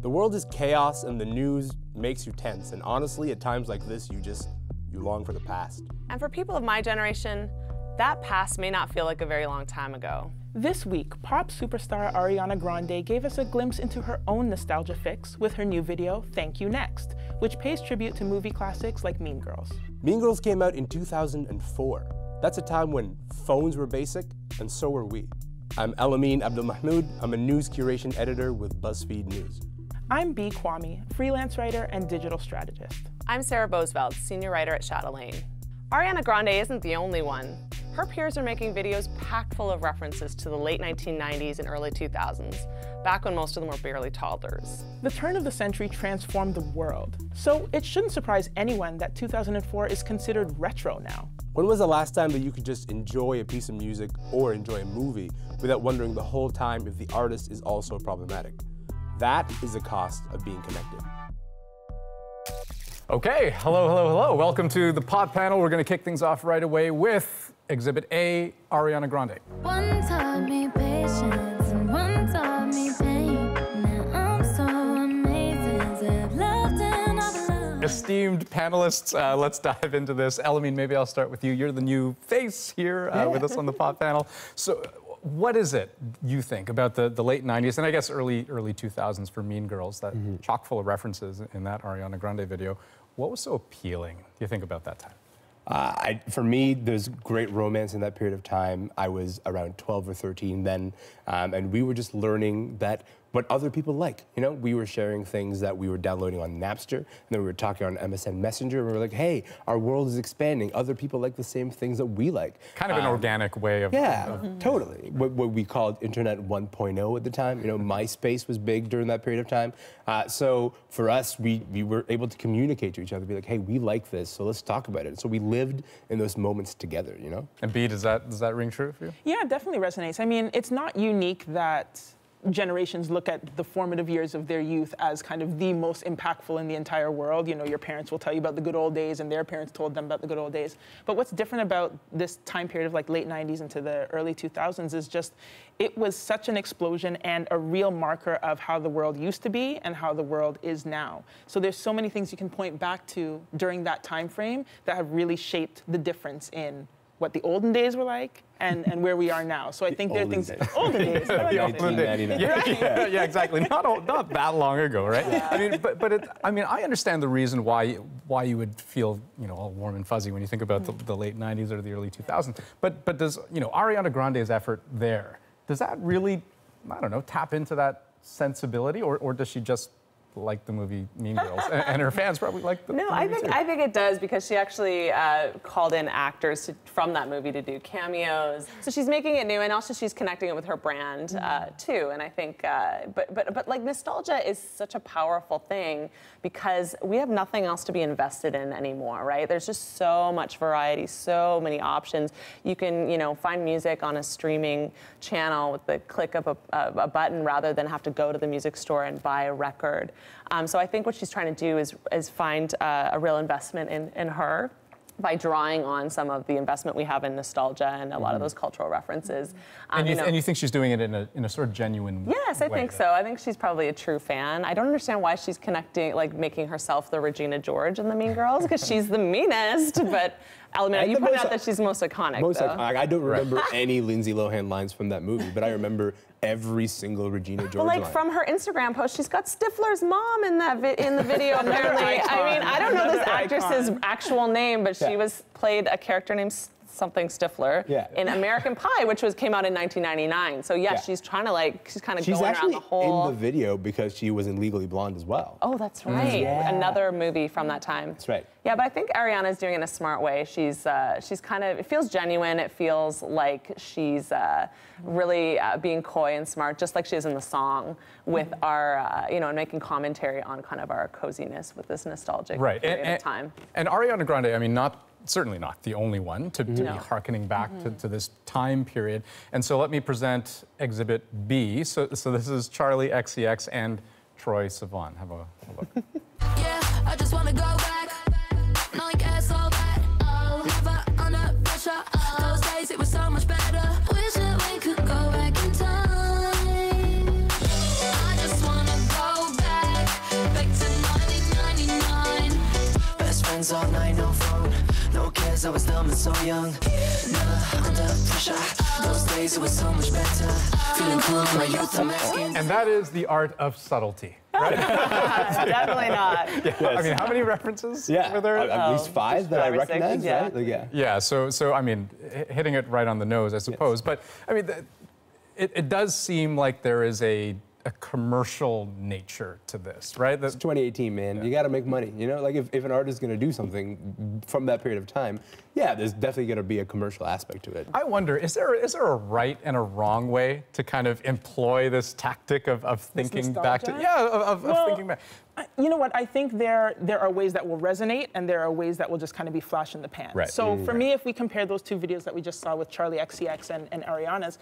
The world is chaos and the news makes you tense. And honestly, at times like this, you long for the past. And for people of my generation, that past may not feel like a very long time ago. This week, pop superstar Ariana Grande gave us a glimpse into her own nostalgia fix with her new video, Thank You Next, which pays tribute to movie classics like Mean Girls. Mean Girls came out in 2004. That's a time when phones were basic, and so were we. I'm Elamin Abdelmahmoud. I'm a news curation editor with BuzzFeed News. I'm B. Kwame, freelance writer and digital strategist. I'm Sarah Bosveld, senior writer at Chatelaine. Ariana Grande isn't the only one. Her peers are making videos packed full of references to the late 1990s and early 2000s, back when most of them were barely toddlers. The turn of the century transformed the world, so it shouldn't surprise anyone that 2004 is considered retro now. When was the last time that you could just enjoy a piece of music or enjoy a movie without wondering the whole time if the artist is also problematic? That is the cost of being connected. Okay, hello. Welcome to the Pod Panel. We're going to kick things off right away with Exhibit A, Ariana Grande. One taught me patience and one taught me pain. Now I'm so amazing, I've loved and I've loved. Esteemed panelists, let's dive into this. Elamin, maybe I'll start with you. You're the new face here with us on the Pod Panel. So what is it, you think, about the late 90s and I guess early 2000s for Mean Girls, that chock full of references in that Ariana Grande video? What was so appealing, do you think, about that time? For me, there's great romance in that period of time. I was around 12 or 13 then, and we were just learning that what other people like. You know, we were sharing things that we were downloading on Napster, and then we were talking on MSN Messenger, and we were like, hey, our world is expanding. Other people like the same things that we like. Kind of an organic way of... Totally. What we called Internet 1.0 at the time. You know, MySpace was big during that period of time. So for us, we were able to communicate to each other, be like, hey, we like this, so let's talk about it. So we lived in those moments together, you know? And B, does that ring true for you? Yeah, it definitely resonates. I mean, it's not unique that generations look at the formative years of their youth as kind of the most impactful in the entire world. You know, your parents will tell you about the good old days and their parents told them about the good old days. But what's different about this time period of like late 90s into the early 2000s is just, it was such an explosion and a real marker of how the world used to be and how the world is now. So there's so many things you can point back to during that time frame that have really shaped the difference in what the olden days were like and where we are now. So I think there are things... Olden days. The olden days. Yeah, exactly. Not that long ago, right? Yeah. I mean, I understand the reason why you would feel, you know, all warm and fuzzy when you think about the late 90s or the early 2000s. But does, you know, Ariana Grande's effort there, does that really, I don't know, tap into that sensibility, or does she just like the movie Mean Girls, and her fans probably like the movie I think it does, because she actually called in actors from that movie to do cameos. So she's making it new, and also she's connecting it with her brand too. And I think, but like nostalgia is such a powerful thing because we have nothing else to be invested in anymore, right? There's just so much variety, so many options. You can, you know, find music on a streaming channel with the click of a button rather than have to go to the music store and buy a record. So I think what she's trying to do is find a real investment in her by drawing on some of the investment we have in nostalgia and a lot of those cultural references. And you think she's doing it in a sort of genuine way? Yes, I think so. I think she's probably a true fan. I don't understand why she's connecting, like making herself the Regina George in the Mean Girls, because she's the meanest, but Elamin, you pointed out that she's the most iconic, iconic. I don't remember any Lindsay Lohan lines from that movie, but I remember every single Regina George line. From her Instagram post, she's got Stifler's mom in the video, apparently. I mean, I don't know this actress's actual name, but she played a character named something Stifler in American Pie, which came out in 1999. So she's trying to she's kind of going around the whole... She's actually in the video because she was in Legally Blonde as well. Oh, that's right. Another movie from that time. That's right. Yeah, but I think Ariana's doing it in a smart way. She's kind of, it feels genuine. It feels like she's really being coy and smart, just like she is in the song, with our, you know, and making commentary on kind of our coziness with this nostalgic period of time. And Ariana Grande, I mean, certainly not the only one to be hearkening back to this time period. And so let me present Exhibit B. So this is Charli XCX and Troye Sivan. Have a look. Yeah, I just want to go back. No, I guess all that. Never under pressure. Those days it was so much better. Wish that we could go back in time. I just want to go back. days I was dumb and so young. Never under pressure. Those days it was so much better. Feeling cool in my youth, I'm asking. And that is the art of subtlety. Right? Definitely not. I mean, how many references were there? At least 5 that I 5 or 6, recognize, yeah. right? Like, yeah. Yeah, so I mean, hitting it right on the nose, I suppose. But I mean, it does seem like there is a commercial nature to this, right? It's 2018, man. You got to make money. You know, like if an artist is going to do something from that period of time, yeah, there's definitely going to be a commercial aspect to it. I wonder, is there a right and a wrong way to kind of employ this tactic of thinking back to, of thinking back? You know what? I think there are ways that will resonate, and there are ways that will just kind of be flash in the pan. Right. So for me, if we compare those 2 videos that we just saw with Charli XCX and Ariana's,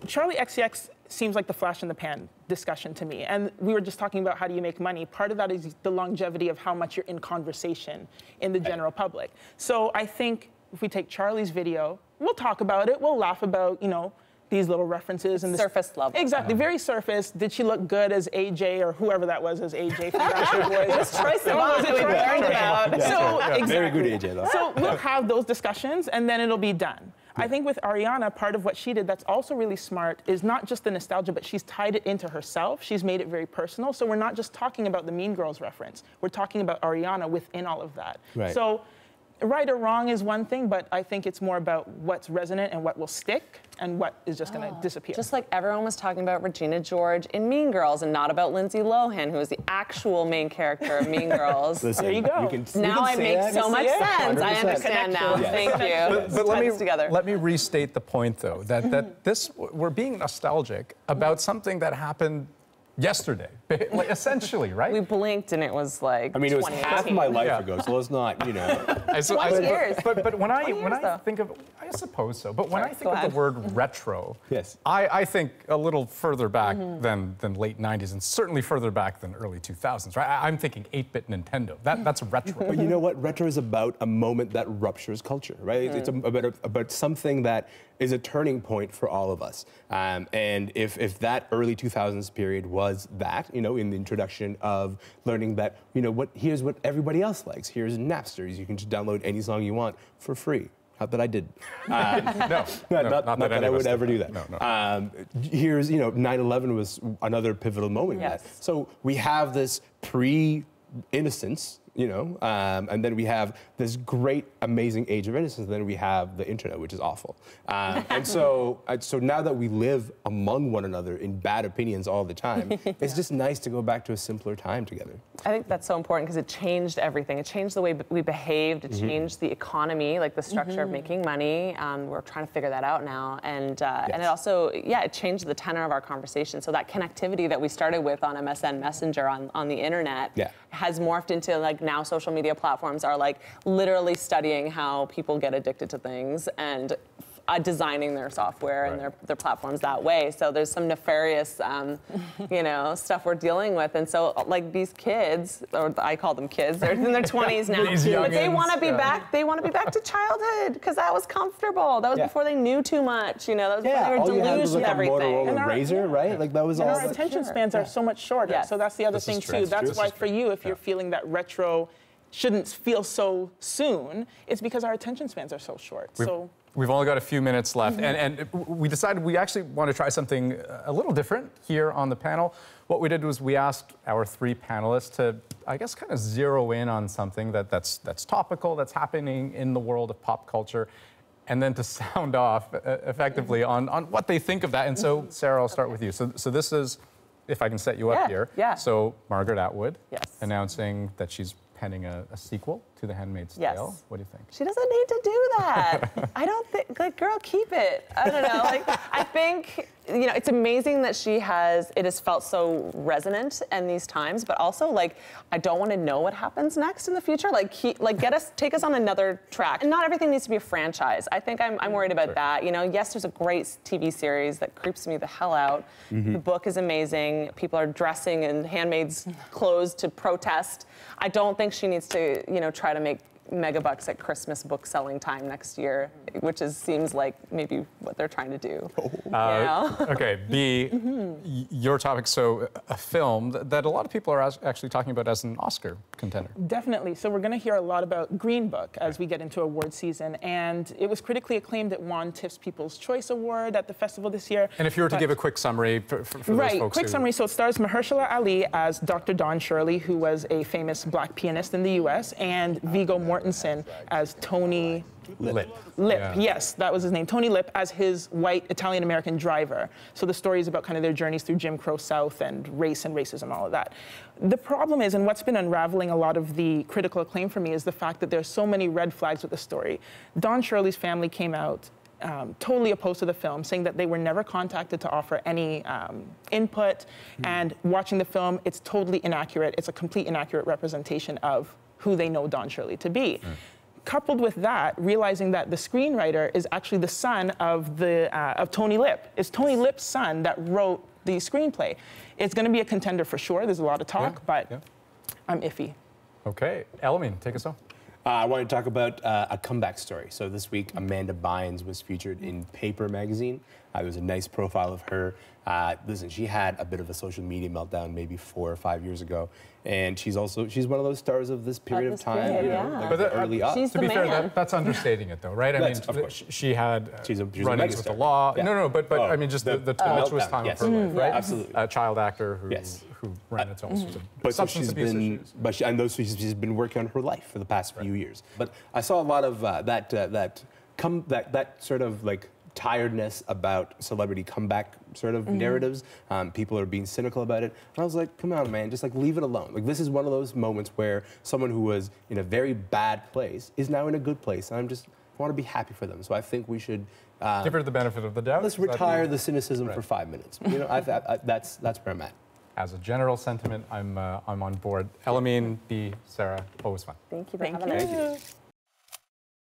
Charli XCX seems like the flash in the pan discussion to me. And we were just talking about how do you make money. Part of that is the longevity of how much you're in conversation in the general public. So I think if we take Charli's video, we'll talk about it. We'll laugh about, you know, these little references. And Surface level. Exactly, very surface. Did she look good as AJ or whoever that was as AJ from Backstreet Boys? It was Troye Sivan that we learned about. So, exactly. Very good AJ, though. So we'll have those discussions, and then it'll be done. I think with Ariana, part of what she did that's also really smart is not just the nostalgia, but she's tied it into herself. She's made it very personal. So we're not just talking about the Mean Girls reference. We're talking about Ariana within all of that. Right. So right or wrong is one thing, but I think it's more about what's resonant and what will stick and what is just going to disappear. Just like everyone was talking about Regina George in Mean Girls and not about Lindsay Lohan, who is the actual main character of Mean Girls. Listen, There you go. Now it makes so much sense. I 100%. understand now. Yes. Thank you. But together. let me restate the point, though, that this, we're being nostalgic about something that happened yesterday, like, essentially, right? We blinked and it was like I mean, it was half 2018. my life ago, so let's not, you know. 20 years. But when I 20 years, though. think of, I suppose so. But when I think go of ahead. the word retro, Yes. I think a little further back than late '90s, and certainly further back than early 2000s. Right? I'm thinking 8-bit Nintendo. That's retro. But you know what? Retro is about a moment that ruptures culture, right? It's about something that is a turning point for all of us. And if that early 2000s period was that, you know, in the introduction of learning that, you know, here's what everybody else likes. Here's Napster. You can just download any song you want for free. Not that I did. No, not that any I of us would did ever do that. No. Here's, you know, 9/11 was another pivotal moment in that. Yes. So we have this pre-innocence, you know, and then we have this great, amazing age of innocence, and then we have the internet, which is awful. And so now that we live among one another in bad opinions all the time, it's just nice to go back to a simpler time together. I think that's so important because it changed everything. It changed the way we behaved. It changed the economy, like the structure of making money. We're trying to figure that out now. And it also, it changed the tenor of our conversation. So that connectivity that we started with on MSN Messenger on the internet has morphed into, like, now social media platforms are like literally studying how people get addicted to things and designing their software and their platforms that way. So there's some nefarious, you know, stuff we're dealing with. And so, like, these kids, or I call them kids, they're in their 20s now, but they want to be back. They want to be back to childhood because that was comfortable. That was before they knew too much. You know, that was before they were all you had was deluged with like everything. a Motorola Razr, right? Like that was all. And our attention spans are so much shorter. Yes. So that's the other This is thing true. too. That's That's why for you, if you're feeling that retro shouldn't feel so soon, it's because our attention spans are so short. We've only got a few minutes left, and we decided we actually want to try something a little different here on the panel. What we did was we asked our 3 panelists to, I guess, kind of zero in on something that's topical, that's happening in the world of pop culture, and then to sound off effectively on what they think of that. And so, Sarah, I'll start with you. So this is, if I can set you up here. Yeah. So Margaret Atwood announcing that she's penning a sequel to The Handmaid's Yes. Tale. What do you think? She doesn't need to do that. I don't think, like, girl, keep it. I don't know. Like, I think, you know, it's amazing that it has felt so resonant in these times, but also, like, I don't want to know what happens next in the future. Like, take us on another track. And not everything needs to be a franchise. I think I'm worried about that. You know, yes, there's a great TV series that creeps me the hell out. The book is amazing. People are dressing in handmaids' clothes to protest. I don't think she needs to, you know, try to make megabucks at Christmas book selling time next year, which seems like maybe what they're trying to do. Okay, B, your topic. So a film that a lot of people are actually talking about as an Oscar contender. Definitely. So we're going to hear a lot about Green Book as we get into award season. And it was critically acclaimed. It won TIFF's People's Choice Award at the festival this year. And if you were to give a quick summary for those folks quick summary. So it stars Mahershala Ali as Dr. Don Shirley, who was a famous black pianist in the U.S., and Viggo Mortensen as Tony Lip. Yeah. Yes, that was his name. Tony Lip as his white Italian-American driver. So the story is about kind of their journeys through Jim Crow South and race and racism, all of that. The problem is, and what's been unraveling a lot of the critical acclaim for me, is the fact that there's so many red flags with the story. Don Shirley's family came out totally opposed to the film, saying that they were never contacted to offer any input. And watching the film, it's totally inaccurate. It's a complete inaccurate representation of who they know Don Shirley to be. Coupled with that, realizing that the screenwriter is actually the son of Tony Lip. It's Tony Lip's son that wrote the screenplay. It's going to be a contender for sure. There's a lot of talk, but I'm iffy. Okay, Elamine, take us home. I want to talk about a comeback story. So this week, Amanda Bynes was featured in Paper magazine. There was a nice profile of her. Listen, she had a bit of a social media meltdown maybe 4 or 5 years ago. And she's one of those stars of this period of time, like the early aughts. To be fair, that's understating it though, right? I mean, of course. she had she's a run-ins with the megastar. law. Yeah. No, but I mean, just the tumultuous time of her life, right? Absolutely. A child actor who ran into all sorts of substance abuse issues. But I know she's been working on her life for the past few years. But I saw a lot of that sort of like tiredness about celebrity comeback sort of narratives. People are being cynical about it. And I was like, come on, man, just like leave it alone. Like this is one of those moments where someone who was in a very bad place is now in a good place. And I want to be happy for them. So I think we should give her the benefit of the doubt. Let's retire the cynicism for 5 minutes. You know, that's where I'm at. As a general sentiment, I'm on board. Elamine, B, Sarah, always fun. Thank you for having us. Thank you.